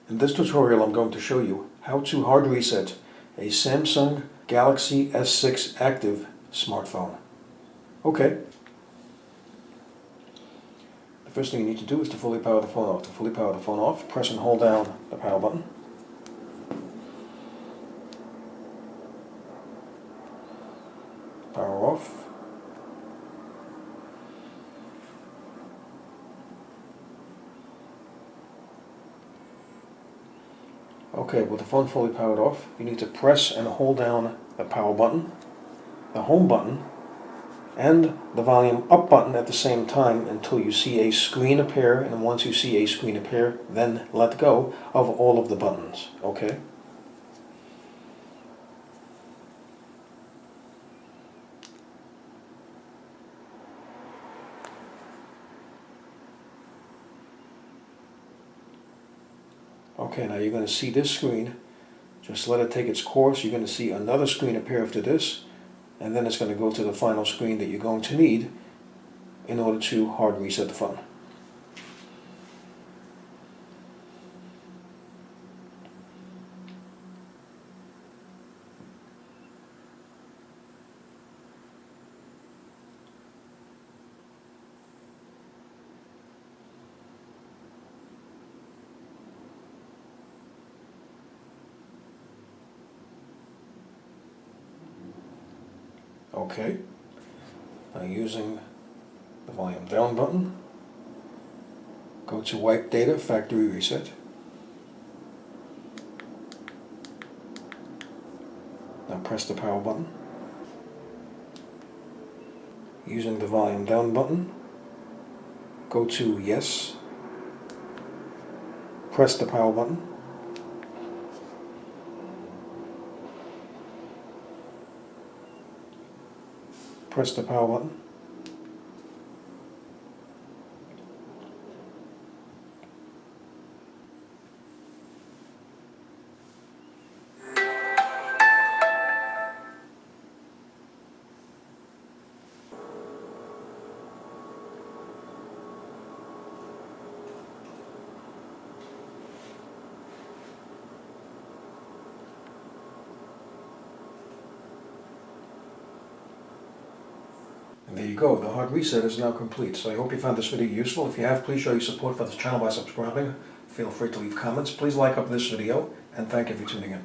In this tutorial I'm going to show you how to hard reset a Samsung Galaxy S6 Active smartphone. Okay. The first thing you need to do is to fully power the phone off. To fully power the phone off, press and hold down the power button. Power off. Okay, with the phone fully powered off, you need to press and hold down the power button, the home button, and the volume up button at the same time until you see a screen appear, and once you see a screen appear, then let go of all of the buttons, okay? Okay, now you're going to see this screen. Just let it take its course. You're going to see another screen appear after this, and then it's going to go to the final screen that you're going to need in order to hard reset the phone. Okay, now using the volume down button, go to Wipe Data Factory Reset. Now press the power button. Using the volume down button, go to Yes. Press the power button. Press the power button. And there you go, the hard reset is now complete. So I hope you found this video useful. If you have, please show your support for this channel by subscribing. Feel free to leave comments. Please like up this video, and thank you for tuning in.